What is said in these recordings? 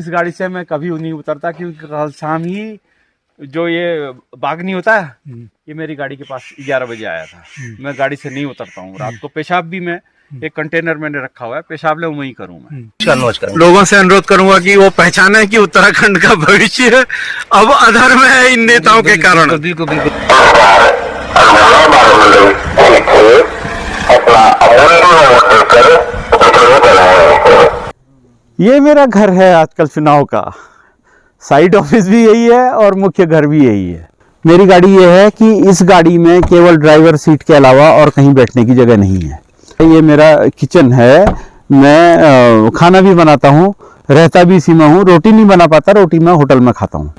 इस गाड़ी से मैं कभी नहीं उतरता, क्योंकि कल शाम ही जो ये बागनी होता है, ये मेरी गाड़ी के पास 11 बजे आया था। मैं गाड़ी से नहीं उतरता हूँ रात को। पेशाब भी मैं एक कंटेनर मैंने रखा हुआ है, पेशाब ले वहीं करूँ मैं। लोगों से अनुरोध करूंगा कि वो पहचाने कि उत्तराखंड का भविष्य अब अधर्म है इन नेताओं के कारण। ये मेरा घर है आजकल चुनाव का। साइड ऑफिस भी यही है और मुख्य घर भी यही है। मेरी गाड़ी ये है कि इस गाड़ी में केवल ड्राइवर सीट के अलावा और कहीं बैठने की जगह नहीं है। ये मेरा किचन है। मैं खाना भी बनाता हूँ, रहता भी इसी में हूँ। रोटी नहीं बना पाता, रोटी मैं होटल में खाता हूँ।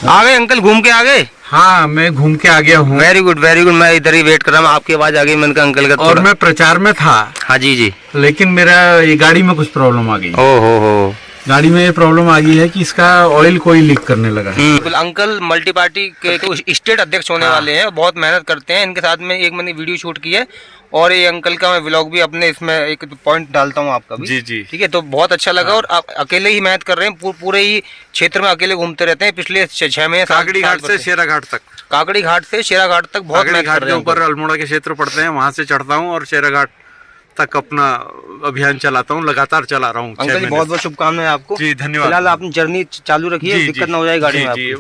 आ गए अंकल, घूम के आ गए? हाँ, मैं घूम के आ गया हूँ। Very good very good. मैं इधर ही वेट कर रहा हूँ, आपकी आवाज आ गई। मैंने कहा अंकल का और मैं प्रचार में था। हाँ जी जी। लेकिन मेरा ये गाड़ी में कुछ प्रॉब्लम आ गई। हो गाड़ी में ये प्रॉब्लम आ गई है कि इसका ऑयल कोई लीक करने लगा है। अंकल मल्टी पार्टी के तो स्टेट अध्यक्ष होने वाले हैं, बहुत मेहनत करते हैं। इनके साथ में एक मैंने वीडियो शूट की है और ये अंकल का मैं व्लॉग भी अपने इसमें एक पॉइंट डालता हूँ आपका भी। जी जी ठीक है, तो बहुत अच्छा लगा। और आप अकेले ही मेहनत कर रहे हैं, पूरे ही क्षेत्र में अकेले घूमते रहते हैं पिछले 6 महीने। काकड़ी घाट से शेरा घाट तक, काकड़ी घाट से शेरा घाट तक बहुत मेहनत कर रहे हैं। ऊपर अल्मोड़ा के क्षेत्र पड़ते हैं, वहाँ से चढ़ता हूँ और शेरा घाट तक अपना अभियान चलाता हूँ। लगातार चला रहा हूँ। अंकल जी बहुत बहुत शुभकामनाएं आपको। जी धन्यवाद। फिलहाल आपने जर्नी चालू रखी है, दिक्कत ना हो जाए गाड़ी में। जी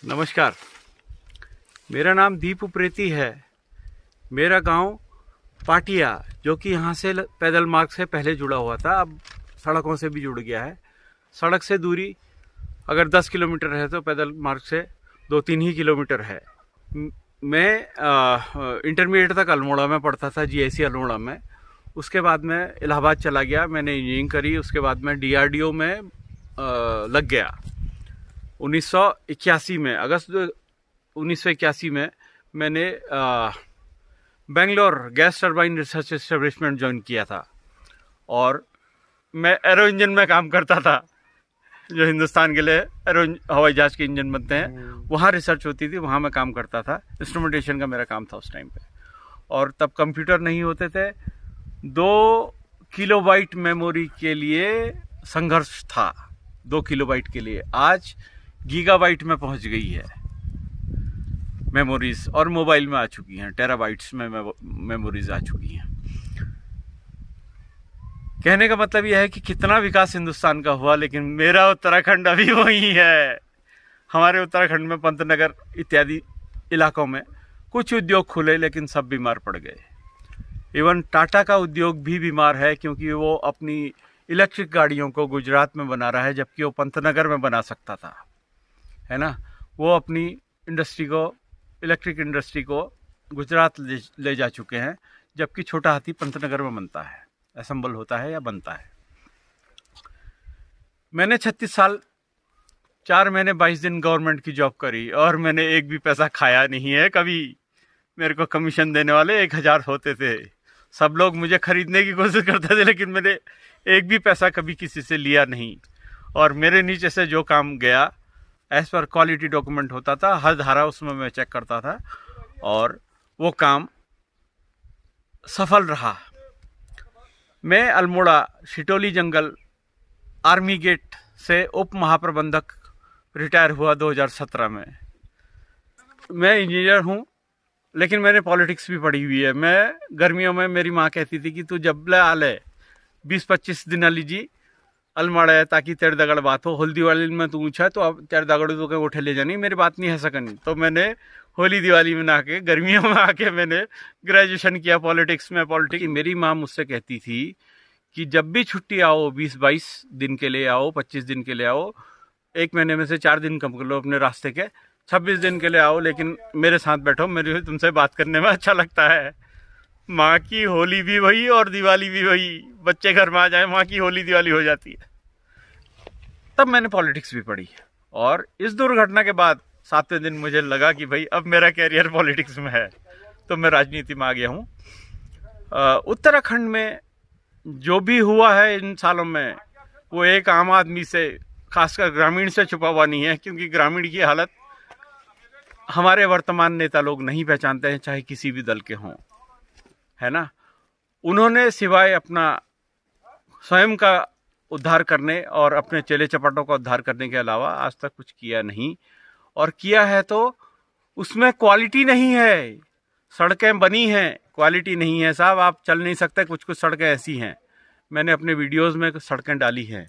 नमस्कार, मेरा नाम दीप उप्रेती है। मेरा गांव पाटिया, जो कि यहाँ से पैदल मार्ग से पहले जुड़ा हुआ था, अब सड़कों से भी जुड़ गया है। सड़क से दूरी अगर 10 किलोमीटर है तो पैदल मार्ग से 2-3 ही किलोमीटर है। मैं इंटरमीडिएट तक अल्मोड़ा में पढ़ता था, GIC अल्मोड़ा में। उसके बाद मैं इलाहाबाद चला गया, मैंने इंजीनियरिंग करी। उसके बाद मैं DRDO में लग गया 1981 में। अगस्त 1981 में मैंने Bangalore gas turbine research establishment join किया था और मैं एरो इंजन में काम करता था, जो हिंदुस्तान के लिए एरो हवाई जहाज के इंजन बनते हैं, वहाँ रिसर्च होती थी, वहाँ मैं काम करता था। इंस्ट्रूमेंटेशन का मेरा काम था उस टाइम पे। और तब कंप्यूटर नहीं होते थे। 2 किलोबाइट मेमोरी के लिए संघर्ष था, 2 किलोबाइट के लिए। आज गीगाबाइट में पहुंच गई है मेमोरीज, और मोबाइल में आ चुकी हैं, टेराबाइट्स में मेमोरीज आ चुकी हैं। कहने का मतलब यह है कि कितना विकास हिंदुस्तान का हुआ, लेकिन मेरा उत्तराखंड अभी वही है। हमारे उत्तराखंड में पंतनगर इत्यादि इलाकों में कुछ उद्योग खुले, लेकिन सब बीमार पड़ गए। इवन टाटा का उद्योग भी बीमार है, क्योंकि वो अपनी इलेक्ट्रिक गाड़ियों को गुजरात में बना रहा है, जबकि वो पंतनगर में बना सकता था, है ना। वो अपनी इंडस्ट्री को, इलेक्ट्रिक इंडस्ट्री को गुजरात ले जा चुके हैं, जबकि छोटा हाथी पंतनगर में बनता है, असेंबल होता है या बनता है। मैंने 36 साल 4 महीने 22 दिन गवर्नमेंट की जॉब करी और मैंने एक भी पैसा खाया नहीं है कभी। मेरे को कमीशन देने वाले 1000 होते थे। सब लोग मुझे खरीदने की कोशिश करते थे, लेकिन मैंने एक भी पैसा कभी किसी से लिया नहीं। और मेरे नीचे से जो काम गया, एज पर क्वालिटी डॉक्यूमेंट होता था, हर धारा उसमें मैं चेक करता था और वो काम सफल रहा। मैं अल्मोड़ा शिटोली जंगल आर्मी गेट से उप महाप्रबंधक रिटायर हुआ 2017 में। मैं इंजीनियर हूँ, लेकिन मैंने पॉलिटिक्स भी पढ़ी हुई है। मैं गर्मियों में, मेरी माँ कहती थी कि तू जब ले आले 20-25 दिन लीजी अलमाड़ा है, ताकि तेरे दगड़ बात हो। होली दिवाली में तू पूछा तो अब तेरे दगड़ तो कहीं उठे ले जानी, मेरी बात नहीं है सकनी। तो मैंने होली दिवाली में ना के, गर्मियों में आके मैंने ग्रेजुएशन किया पॉलिटिक्स में। मेरी माँ मुझसे कहती थी कि जब भी छुट्टी आओ, 20-22 दिन के लिए आओ, 25 दिन के लिए आओ, 1 महीने में से 4 दिन कम कर लो अपने रास्ते के, 26 दिन के लिए आओ, लेकिन मेरे साथ बैठो, मेरे तुमसे बात करने में अच्छा लगता है। माँ की होली भी वही और दिवाली भी वही। बच्चे घर में आ जाए, माँ की होली दिवाली हो जाती है। तब मैंने पॉलिटिक्स भी पढ़ी। और इस दुर्घटना के बाद 7वें दिन मुझे लगा कि भाई अब मेरा कैरियर पॉलिटिक्स में है। तो मैं राजनीति में आ गया हूँ। उत्तराखंड में जो भी हुआ है इन सालों में, वो एक आम आदमी से, खासकर ग्रामीण से छुपा हुआ नहीं है, क्योंकि ग्रामीण की हालत हमारे वर्तमान नेता लोग नहीं पहचानते हैं, चाहे किसी भी दल के हों, है ना। उन्होंने सिवाय अपना स्वयं का उद्धार करने और अपने चेले चपाटों का उद्धार करने के अलावा आज तक कुछ किया नहीं, और किया है तो उसमें क्वालिटी नहीं है। सड़कें बनी हैं, क्वालिटी नहीं है साहब, आप चल नहीं सकते। कुछ कुछ सड़कें ऐसी हैं, मैंने अपने वीडियोस में कुछ सड़कें डाली हैं,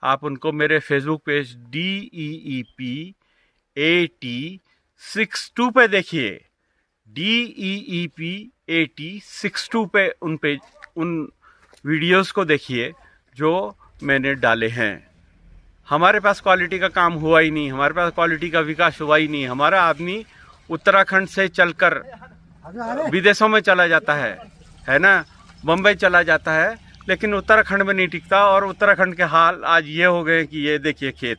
आप उनको मेरे फेसबुक पेज DEEP-AT62 पे देखिए, DEEP-AT62 पे उन वीडियोस को देखिए जो मैंने डाले हैं। हमारे पास क्वालिटी का काम हुआ ही नहीं, हमारे पास क्वालिटी का विकास हुआ ही नहीं। हमारा आदमी उत्तराखंड से चलकर विदेशों में चला जाता है ना, बम्बई चला जाता है, लेकिन उत्तराखंड में नहीं टिकता। और उत्तराखंड के हाल आज ये हो गए कि ये देखिए खेत,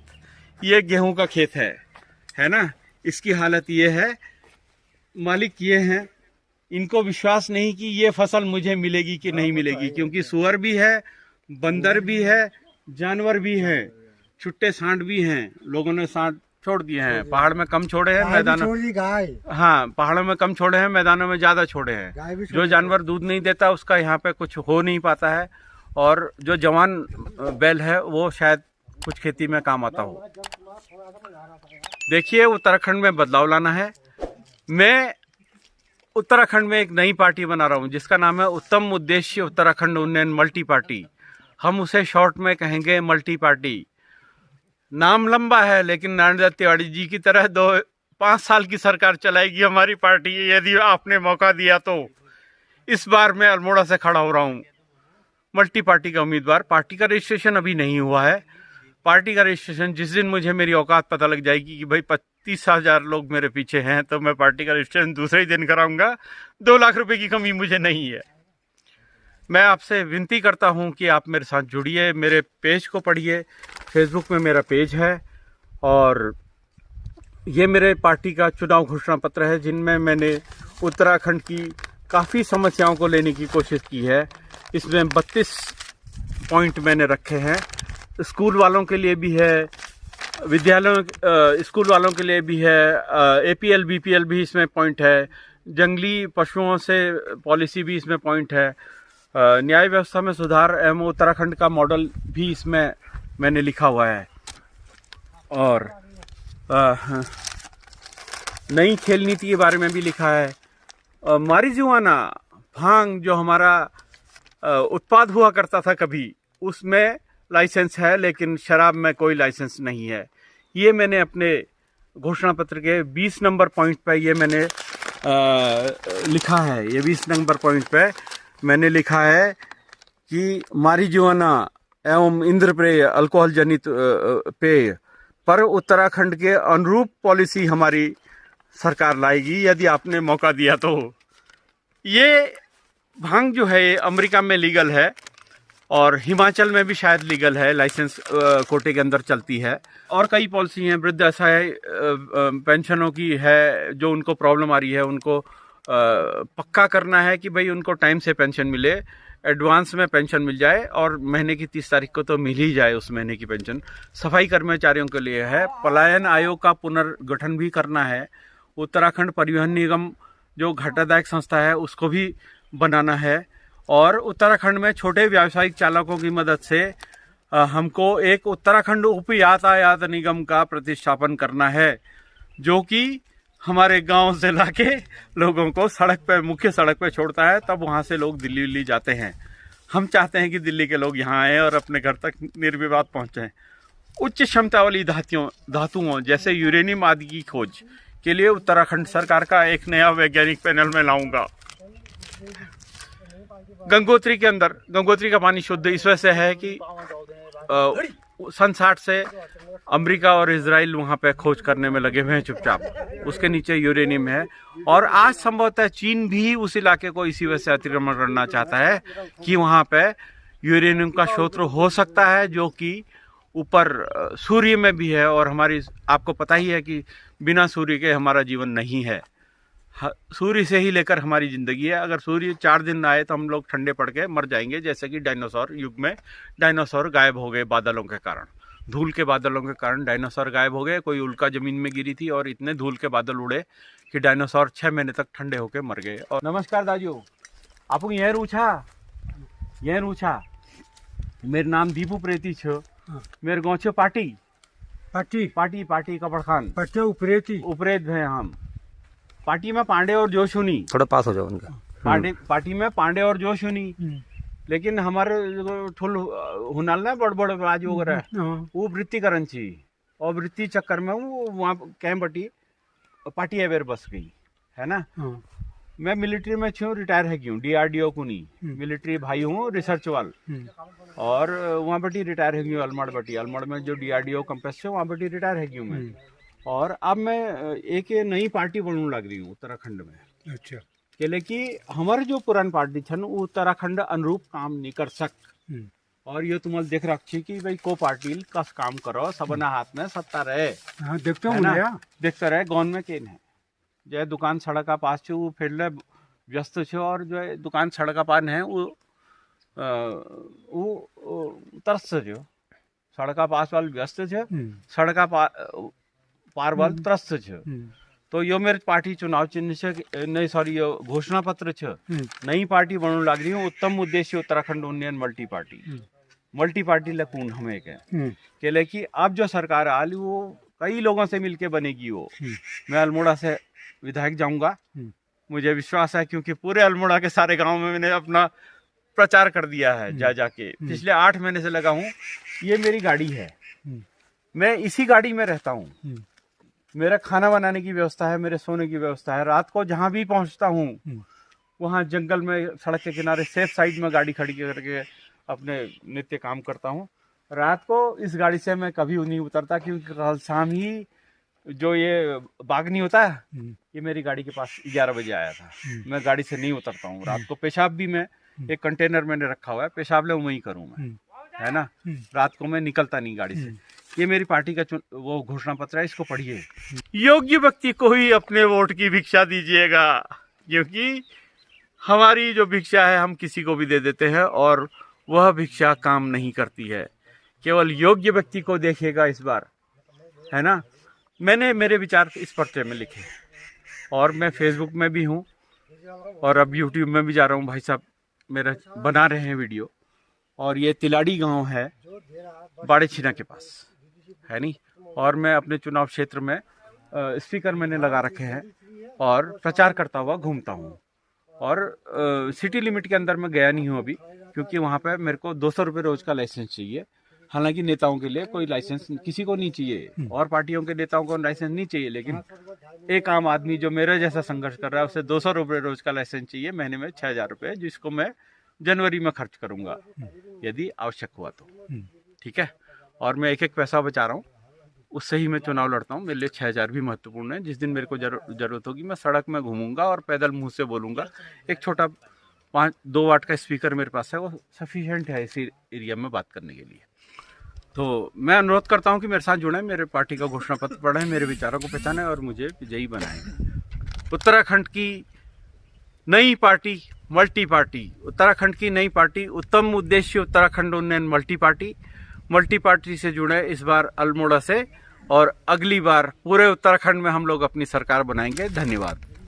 ये गेहूं का खेत है ना, इसकी हालत ये है। मालिक ये हैं, इनको विश्वास नहीं कि ये फसल मुझे मिलेगी कि नहीं मिलेगी, क्योंकि सुअर भी है, बंदर भी है, जानवर भी है, छुट्टे सांड भी हैं। लोगों ने सांड छोड़ दिए हैं, पहाड़ में कम छोड़े हैं, मैदानों, हाँ पहाड़ों में कम छोड़े हैं, मैदानों में ज्यादा छोड़े हैं। जो जानवर दूध नहीं देता उसका यहाँ पे कुछ हो नहीं पाता है, और जो जवान बैल है वो शायद कुछ खेती में काम आता हो। देखिए, उत्तराखंड में बदलाव लाना है। मैं उत्तराखंड में एक नई पार्टी बना रहा हूँ जिसका नाम है उत्तम उद्देश्य उत्तराखंड उन्नयन मल्टी पार्टी। हम उसे शॉर्ट में कहेंगे मल्टी पार्टी। नाम लंबा है, लेकिन नारायण दत्त तिवारी जी की तरह 5 साल की सरकार चलाएगी हमारी पार्टी, यदि आपने मौका दिया तो। इस बार मैं अल्मोड़ा से खड़ा हो रहा हूँ, मल्टी पार्टी का उम्मीदवार। पार्टी का रजिस्ट्रेशन अभी नहीं हुआ है। पार्टी का रजिस्ट्रेशन जिस दिन मुझे मेरी औकात पता लग जाएगी कि भाई 35,000 लोग मेरे पीछे हैं, तो मैं पार्टी का रजिस्ट्रेशन दूसरे ही दिन कराऊंगा। 2 लाख रुपए की कमी मुझे नहीं है। मैं आपसे विनती करता हूं कि आप मेरे साथ जुड़िए, मेरे पेज को पढ़िए। फेसबुक में मेरा पेज है, और ये मेरे पार्टी का चुनाव घोषणा पत्र है, जिनमें मैंने उत्तराखंड की काफ़ी समस्याओं को लेने की कोशिश की है। इसमें 32 पॉइंट मैंने रखे हैं। स्कूल वालों के लिए भी है, विद्यालयों स्कूल वालों के लिए भी है, APL BPL भी इसमें पॉइंट है, जंगली पशुओं से पॉलिसी भी इसमें पॉइंट है, न्याय व्यवस्था में सुधार एवं उत्तराखंड का मॉडल भी इसमें मैंने लिखा हुआ है, और नई खेल नीति के बारे में भी लिखा है। मारिजुआना भांग जो हमारा उत्पाद हुआ करता था कभी, उसमें लाइसेंस है, लेकिन शराब में कोई लाइसेंस नहीं है। ये मैंने अपने घोषणा पत्र के 20 नंबर पॉइंट पे ये मैंने लिखा है। ये 20 नंबर पॉइंट पे मैंने लिखा है कि मारिजुआना एवं इंद्रप्रेय अल्कोहल जनित पेय पर उत्तराखंड के अनुरूप पॉलिसी हमारी सरकार लाएगी, यदि आपने मौका दिया तो। ये भांग जो है अमेरिका में लीगल है, और हिमाचल में भी शायद लीगल है, लाइसेंस कोटे के अंदर चलती है। और कई पॉलिसी हैं, वृद्ध असहाय पेंशनों की है, जो उनको प्रॉब्लम आ रही है उनको पक्का करना है कि भाई उनको टाइम से पेंशन मिले, एडवांस में पेंशन मिल जाए, और महीने की 30 तारीख को तो मिल ही जाए उस महीने की पेंशन। सफाई कर्मचारियों के लिए है। पलायन आयोग का पुनर्गठन भी करना है। उत्तराखंड परिवहन निगम जो घाटादायक संस्था है उसको भी बनाना है, और उत्तराखंड में छोटे व्यावसायिक चालकों की मदद से हमको एक उत्तराखंड उप यातायात निगम का प्रतिष्ठापन करना है, जो कि हमारे गांव से लाके लोगों को सड़क पे, मुख्य सड़क पे छोड़ता है, तब वहां से लोग दिल्ली जाते हैं। हम चाहते हैं कि दिल्ली के लोग यहाँ आए और अपने घर तक निर्विवाद पहुंचे। उच्च क्षमता वाली धातुओं जैसे यूरेनियम आदि की खोज के लिए उत्तराखंड सरकार का एक नया वैज्ञानिक पैनल में लाऊंगा। गंगोत्री के अंदर, गंगोत्री का पानी शुद्ध इस वजह से है कि सन 60 से अमेरिका और इजराइल वहां पे खोज करने में लगे हुए हैं चुपचाप। उसके नीचे यूरेनियम है, और आज संभवतः चीन भी उस इलाके को इसी वजह से अतिक्रमण करना चाहता है कि वहां पे यूरेनियम का स्रोत हो सकता है, जो कि ऊपर सूर्य में भी है। और हमारी, आपको पता ही है कि बिना सूर्य के हमारा जीवन नहीं है। सूर्य से ही लेकर हमारी ज़िंदगी है। अगर सूर्य 4 दिन ना आए तो हम लोग ठंडे पड़ के मर जाएंगे, जैसे कि डायनासोर युग में डायनासोर गायब हो गए बादलों के कारण, धूल के बादलों के कारण डायनासोर गायब हो गए। कोई उल्का ज़मीन में गिरी थी और इतने धूल के बादल उड़े कि डायनासोर 6 महीने तक ठंडे होकर मर गए। और नमस्कार दाजू, आपको यह पूछा मेरे नाम दीपू प्रेती छो, मेरे गाँव छो पाटी कपड़खान पट्टे उपरेत है हम। पार्टी में पांडे और जोशुनी, थोड़ा पास हो जाओ उनका। पार्टी में पांडे और जोशुनी, लेकिन हमारे ठुल हुनाल ना बड़ बाज वगैरह वो वृत्ति करन छी, और वृत्ति चक्कर में वो वहाँ कैम बटी पार्टी अवेयर बस गई है ना। मैं मिलिट्री में छू, रिटायर है क्यों, DRDO को नहीं, मिलिट्री भाई हूँ, रिसर्च वाल, और वहाँ बटी रिटायर है क्यों अलमड़ में जो DRDO कैंपस है वहाँ बटी रिटायर है क्यों मैं। और अब मैं एक नई पार्टी बनने लग रही हूँ उत्तराखंड में। अच्छा, केले कि हमारे जो पुरान पार्टी छन वो उत्तराखंड अनुरूप काम नहीं कर सक, और ये तुम्हारे देख रखी कि भाई को पार्टी कस काम करो, सबना हाथ में सत्ता रहे। हाँ, देखते रहे गौन में केन है जो दुकान सड़क का पास छो वो फिर व्यस्त छो, और जो दुकान सड़क का पान है वो तरस जो सड़क का पास वाल व्यस्त छे, सड़क का पार वाल त्रस्त छे। तो यो मेरे पार्टी चुनाव चिन्ह छे, नहीं सॉरी यो घोषणा पत्र छे, नई पार्टी बनने लग रही हूँ, उत्तम उद्देश्य उत्तराखंड उन्नयन मल्टी पार्टी लकून हमें के कि अब जो सरकार आली वो कई लोगों से मिलके बनेगी। वो मैं अल्मोड़ा से विधायक जाऊंगा, मुझे विश्वास है, क्योंकि पूरे अल्मोड़ा के सारे गांव में मैंने अपना प्रचार कर दिया है जाके पिछले 8 महीने से लगा हूँ। ये मेरी गाड़ी है, मैं इसी गाड़ी में रहता हूँ, मेरा खाना बनाने की व्यवस्था है, मेरे सोने की व्यवस्था है। रात को जहाँ भी पहुँचता हूँ वहाँ जंगल में सड़क के किनारे सेफ साइड में गाड़ी खड़ी करके अपने नित्य काम करता हूँ। रात को इस गाड़ी से मैं कभी नहीं उतरता, क्योंकि कल शाम ही जो ये बाग नहीं होता है, ये मेरी गाड़ी के पास 11 बजे आया था। मैं गाड़ी से नहीं उतरता हूँ रात को। पेशाब भी मैं एक कंटेनर मैंने रखा हुआ है, पेशाब ले वहीं करूँ मैं, है ना। रात को मैं निकलता नहीं गाड़ी से। ये मेरी पार्टी का वो घोषणा पत्र है, इसको पढ़िए। योग्य व्यक्ति को ही अपने वोट की भिक्षा दीजिएगा, क्योंकि हमारी जो भिक्षा है हम किसी को भी दे देते हैं और वह भिक्षा काम नहीं करती है। केवल योग्य व्यक्ति को देखिएगा इस बार, है ना। मैंने मेरे विचार इस पर्चे में लिखे, और मैं फेसबुक में भी हूँ और अब यूट्यूब में भी जा रहा हूँ। भाई साहब मेरा बना रहे हैं वीडियो, और ये तिलाड़ी गांव है बाड़े छिना के पास, है नहीं। और मैं अपने चुनाव क्षेत्र में स्पीकर मैंने लगा रखे हैं और प्रचार करता हुआ घूमता हूँ। और सिटी लिमिट के अंदर मैं गया नहीं हूँ अभी, क्योंकि वहाँ पे मेरे को 200 रुपये रोज का लाइसेंस चाहिए। हालांकि नेताओं के लिए कोई लाइसेंस किसी को नहीं चाहिए, और पार्टियों के नेताओं को लाइसेंस नहीं चाहिए, लेकिन एक आम आदमी जो मेरे जैसा संघर्ष कर रहा है उसे 200 रुपये रोज का लाइसेंस चाहिए, महीने में 6000 रुपये, जिसको मैं जनवरी में खर्च करूंगा यदि आवश्यक हुआ तो, ठीक है। और मैं एक पैसा बचा रहा हूँ, उससे ही मैं चुनाव लड़ता हूँ। मेरे लिए 6000 भी महत्वपूर्ण है। जिस दिन मेरे को जरूरत होगी मैं सड़क में घूमूंगा और पैदल मुंह से बोलूंगा। एक छोटा 2 वाट का स्पीकर मेरे पास है, वो सफिशिएंट है इसी एरिया में बात करने के लिए। तो मैं अनुरोध करता हूं कि मेरे साथ जुड़ें, मेरे पार्टी का घोषणा पत्र पढ़ें, मेरे विचारों को पहचानें और मुझे विजयी बनाएं। उत्तराखंड की नई पार्टी मल्टी पार्टी, उत्तराखंड की नई पार्टी उत्तम उद्देश्य उत्तराखंड उन्नयन मल्टी पार्टी से जुड़े इस बार अल्मोड़ा से, और अगली बार पूरे उत्तराखंड में हम लोग अपनी सरकार बनाएंगे। धन्यवाद।